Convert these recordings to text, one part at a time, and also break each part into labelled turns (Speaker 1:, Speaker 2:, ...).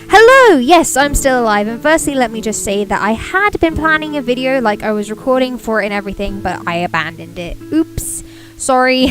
Speaker 1: Hello! Yes, I'm still alive, and firstly let me just say that I had been planning a video, like I was recording for it and everything, but I abandoned it. Oops. Sorry.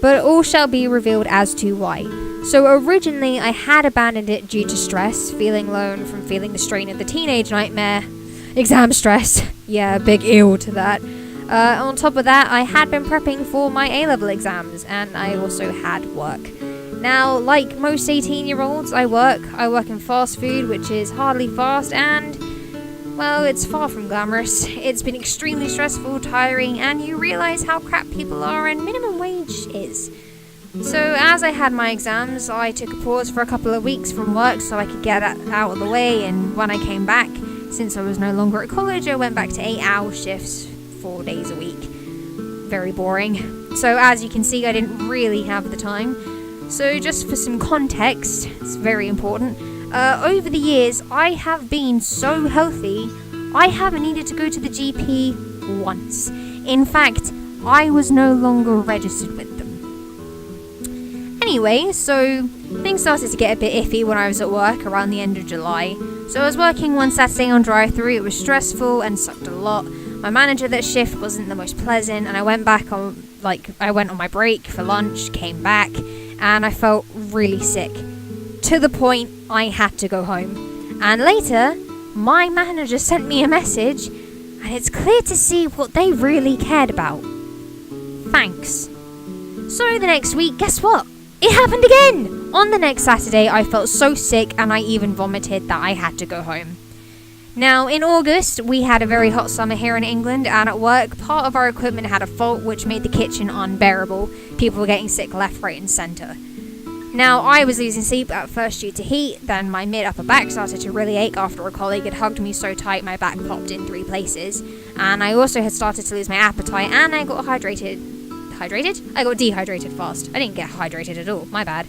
Speaker 1: But all shall be revealed as to why. So originally I had abandoned it due to stress, feeling alone from feeling the strain of the teenage nightmare. Exam stress. Yeah, big ew to that. On top of that, I had been prepping for my A-level exams, and I also had work. Now, like most 18-year-olds, I work in fast food, which is hardly fast, and, well, it's far from glamorous. It's been extremely stressful, tiring, and you realise how crap people are and minimum wage is. So, as I had my exams, I took a pause for a couple of weeks from work so I could get that out of the way, and when I came back, since I was no longer at college, I went back to 8-hour shifts, 4 days a week. Very boring. So, as you can see, I didn't really have the time. So just for some context, it's very important, over the years I have been so healthy, I haven't needed to go to the GP once. In fact, I was no longer registered with them. Anyway, so things started to get a bit iffy when I was at work around the end of July. So I was working one Saturday on drive-thru. It was stressful and sucked a lot. My manager that shift wasn't the most pleasant, and I went on my break for lunch, came back, and I felt really sick, to the point I had to go home. And later, my manager sent me a message, and it's clear to see what they really cared about. Thanks. So the next week, guess what? It happened again! On the next Saturday, I felt so sick, and I even vomited that I had to go home. Now, in August, we had a very hot summer here in England, and at work, part of our equipment had a fault which made the kitchen unbearable. People were getting sick left, right, and centre. Now, I was losing sleep at first due to heat, then my mid-upper back started to really ache after a colleague had hugged me so tight my back popped in 3 places, and I also had started to lose my appetite, and I got I got dehydrated fast. I didn't get hydrated at all, my bad.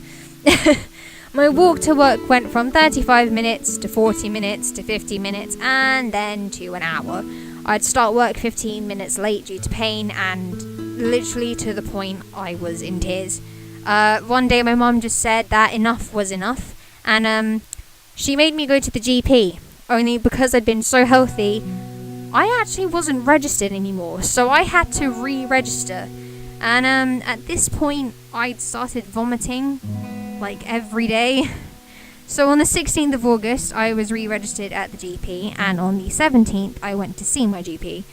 Speaker 1: My walk to work went from 35 minutes to 40 minutes to 50 minutes and then to an hour. I'd start work 15 minutes late due to pain and literally to the point I was in tears. One day my mum just said that enough was enough, and she made me go to the GP, only because I'd been so healthy, I actually wasn't registered anymore, so I had to re-register. And at this point I'd started vomiting like every day. So on the 16th of August, I was re-registered at the GP, and on the 17th, I went to see my GP.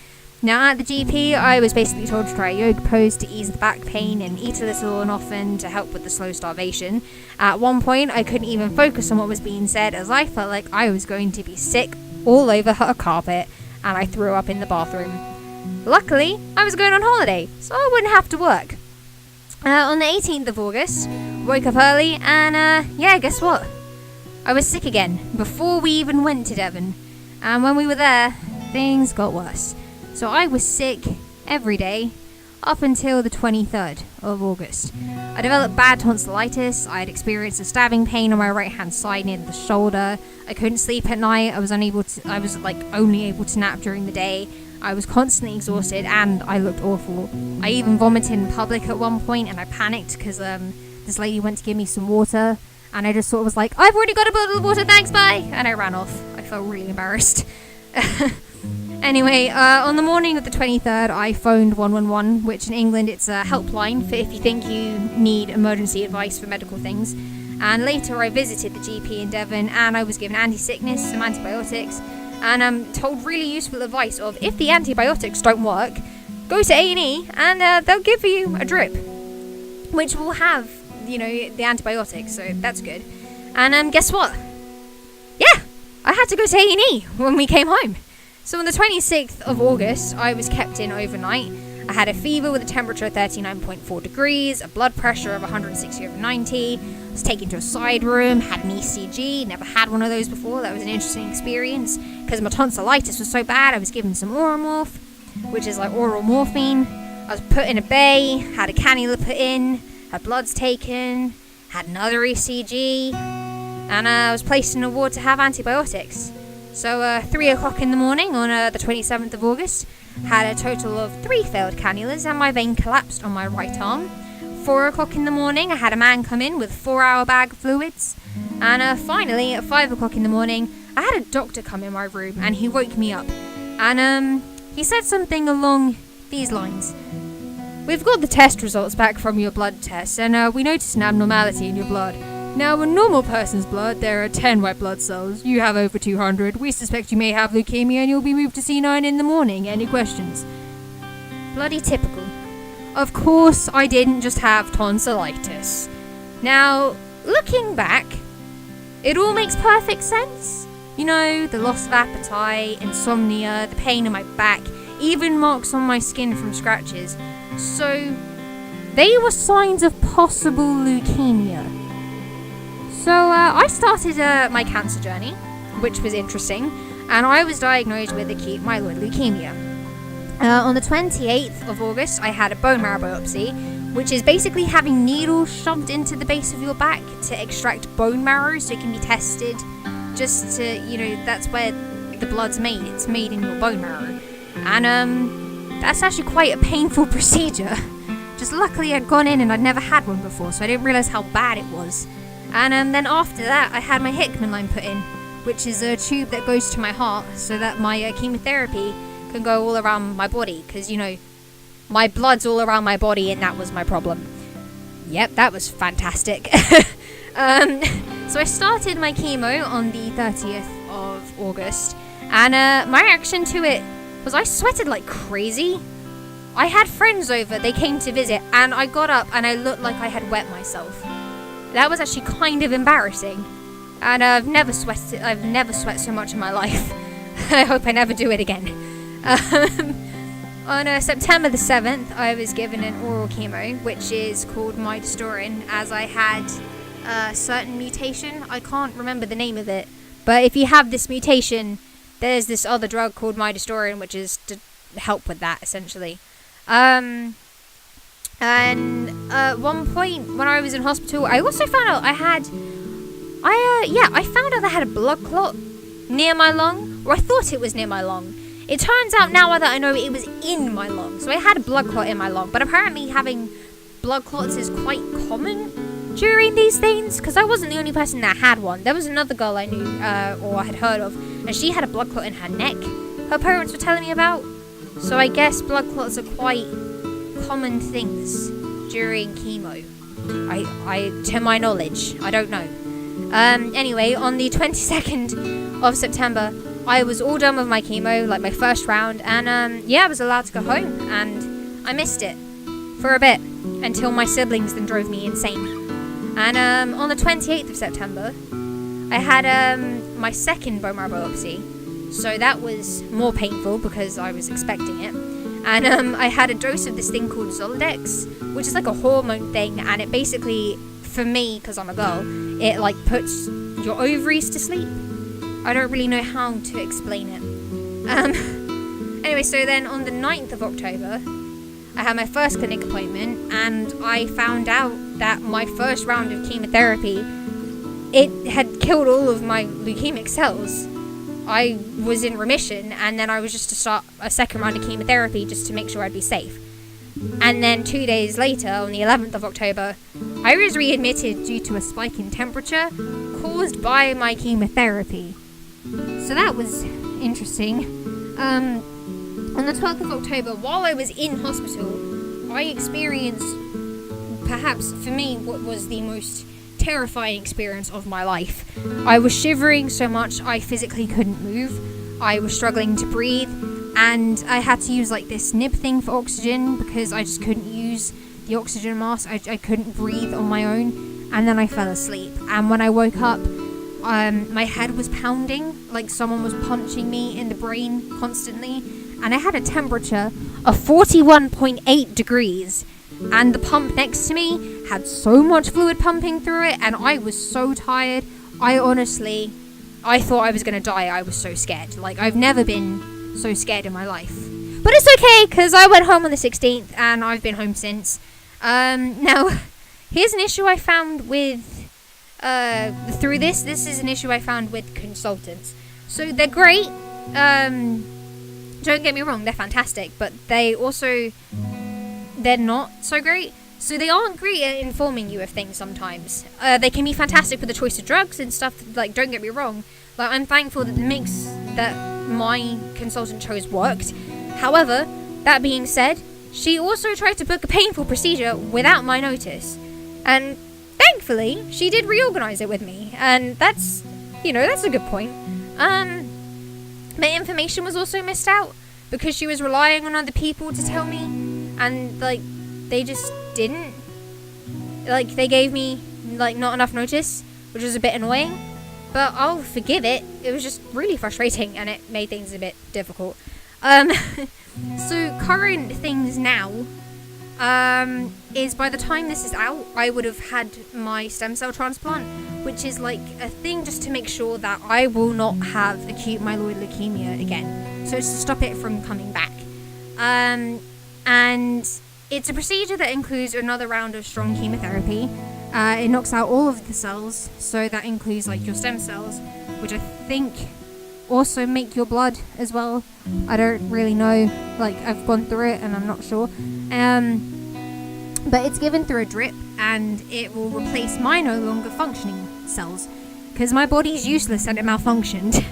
Speaker 1: Now at the GP, I was basically told to try a yoga pose to ease the back pain and eat a little and often to help with the slow starvation. At one point, I couldn't even focus on what was being said as I felt like I was going to be sick all over her carpet, and I threw up in the bathroom. Luckily, I was going on holiday, so I wouldn't have to work. On the 18th of August, woke up early, and guess what? I was sick again, before we even went to Devon. And when we were there, things got worse. So I was sick every day, up until the 23rd of August. I developed bad tonsillitis, I had experienced a stabbing pain on my right hand side near the shoulder, I couldn't sleep at night, I was only able to nap during the day, I was constantly exhausted, and I looked awful. I even vomited in public at one point, and I panicked because this lady went to give me some water, and I just sort of was like, I've already got a bottle of water, thanks, bye! And I ran off. I felt really embarrassed. Anyway, on the morning of the 23rd, I phoned 111, which in England it's a helpline for if you think you need emergency advice for medical things. And later I visited the GP in Devon, and I was given anti-sickness, some antibiotics, and told really useful advice of if the antibiotics don't work, go to A&E and they'll give you a drip, which will have, the antibiotics, so that's good. And guess what? Yeah, I had to go to A&E when we came home. So on the 26th of August, I was kept in overnight. I had a fever with a temperature of 39.4 degrees, a blood pressure of 160/90, was taken to a side room, had an ECG, never had one of those before. That was an interesting experience. Because my tonsillitis was so bad, I was given some Oromorph, which is like oral morphine. I was put in a bay, had a cannula put in, had bloods taken, had another ECG, and I was placed in a ward to have antibiotics. So 3 o'clock in the morning on the 27th of August, had a total of 3 failed cannulas and my vein collapsed on my right arm. 4 o'clock in the morning, I had a man come in with a 4-hour bag of fluids. And finally, at 5 o'clock in the morning, I had a doctor come in my room, and he woke me up. And he said something along these lines. We've got the test results back from your blood test, and we noticed an abnormality in your blood. Now, in a normal person's blood, there are 10 white blood cells. You have over 200. We suspect you may have leukemia, and you'll be moved to C9 in the morning. Any questions? Bloody typical. Of course, I didn't just have tonsillitis. Now, looking back, it all makes perfect sense. You know, the loss of appetite, insomnia, the pain in my back, even marks on my skin from scratches. So, they were signs of possible leukemia. So, I started my cancer journey, which was interesting, and I was diagnosed with acute myeloid leukemia. On the 28th of August, I had a bone marrow biopsy, which is basically having needles shoved into the base of your back to extract bone marrow so it can be tested, just to, that's where the blood's made. It's made in your bone marrow. And, that's actually quite a painful procedure. Just luckily I'd gone in and I'd never had one before, so I didn't realise how bad it was. And then after that, I had my Hickman line put in, which is a tube that goes to my heart so that my chemotherapy can go all around my body, because, my blood's all around my body, and that was my problem. Yep, that was fantastic. So I started my chemo on the 30th of August, and my reaction to it was I sweated like crazy. I had friends over, they came to visit, and I got up and I looked like I had wet myself. That was actually kind of embarrassing, and I've never sweat so much in my life. I hope I never do it again. On September the 7th, I was given an oral chemo, which is called midostaurin, as I had a certain mutation. I can't remember the name of it, but if you have this mutation, there's this other drug called midostaurin, which is to help with that, essentially. And at one point when I was in hospital, I also found out I found out I had a blood clot near my lung, or I thought it was near my lung. It turns out now that I know it was in my lung, so I had a blood clot in my lung, but apparently having blood clots is quite common during these things, because I wasn't the only person that had one. There was another girl I knew, or I had heard of, and she had a blood clot in her neck, her parents were telling me about. So I guess blood clots are quite common things during chemo. I to my knowledge, I don't know. Anyway, on the 22nd of September, I was all done with my chemo, like my first round, and I was allowed to go home, and I missed it for a bit, until my siblings then drove me insane. And on the 28th of September, I had my second bone marrow biopsy, so that was more painful because I was expecting it. And I had a dose of this thing called Zoladex, which is like a hormone thing, and it basically, for me, because I'm a girl, it like puts your ovaries to sleep. I don't really know how to explain it. Anyway, so then on the 9th of October, I had my first clinic appointment, and I found out that my first round of chemotherapy, it had killed all of my leukemic cells. I was in remission, and then I was just to start a second round of chemotherapy just to make sure I'd be safe. And then 2 days later, on the 11th of October, I was readmitted due to a spike in temperature caused by my chemotherapy. So that was interesting. On the 12th of October, while I was in hospital, I experienced, perhaps for me, what was the most terrifying experience of my life. I was shivering so much I physically couldn't move. I was struggling to breathe, and I had to use like this nib thing for oxygen because I just couldn't use the oxygen mask. I couldn't breathe on my own, and then I fell asleep. And when I woke up, my head was pounding like someone was punching me in the brain constantly, and I had a temperature of 41.8 degrees, and the pump next to me had so much fluid pumping through it, and I was so tired. I thought I was going to die. I was so scared. Like, I've never been so scared in my life. But it's okay, because I went home on the 16th, and I've been home since. Now, here's an issue I found with, through this is an issue I found with consultants. So, they're great. Don't get me wrong, they're fantastic, but they're not so great. So they aren't great at informing you of things sometimes. They can be fantastic with the choice of drugs and stuff, like, don't get me wrong. Like, I'm thankful that the mix that my consultant chose worked. However, that being said, she also tried to book a painful procedure without my notice. And thankfully, she did reorganize it with me. And that's, that's a good point. My information was also missed out because she was relying on other people to tell me. And, like, they just didn't. Like, they gave me, like, not enough notice, which was a bit annoying. But I'll forgive it. It was just really frustrating, and it made things a bit difficult. So current things now, is by the time this is out, I would have had my stem cell transplant, which is like a thing just to make sure that I will not have acute myeloid leukemia again. So it's to stop it from coming back. And it's a procedure that includes another round of strong chemotherapy. It knocks out all of the cells, so that includes like your stem cells, which I think also make your blood as well. I don't really know, like, I've gone through it and I'm not sure. But it's given through a drip, and it will replace my no longer functioning cells, because my body's useless and it malfunctioned.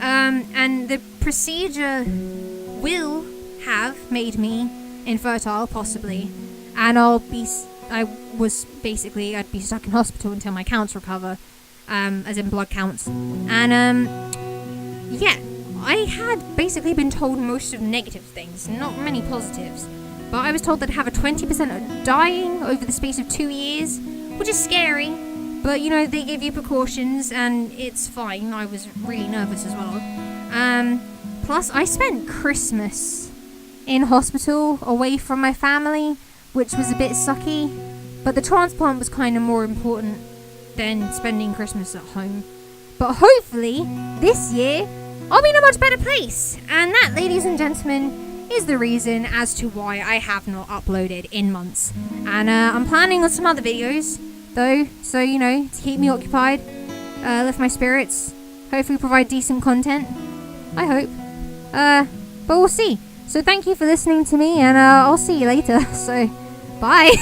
Speaker 1: And the procedure will have made me infertile, possibly, and I'd be stuck in hospital until my counts recover, as in blood counts. And yeah, I had basically been told most of negative things, not many positives, but I was told that I'd have a 20% of dying over the space of 2 years, which is scary, but they give you precautions and it's fine. I was really nervous as well. Plus I spent Christmas in hospital away from my family, which was a bit sucky, but the transplant was kind of more important than spending Christmas at home. But hopefully this year I'll be in a much better place, and that, ladies and gentlemen, is the reason as to why I have not uploaded in months. And I'm planning on some other videos though, so to keep me occupied, lift my spirits, hopefully provide decent content, I hope. But we'll see. So thank you for listening to me, and I'll see you later. So bye.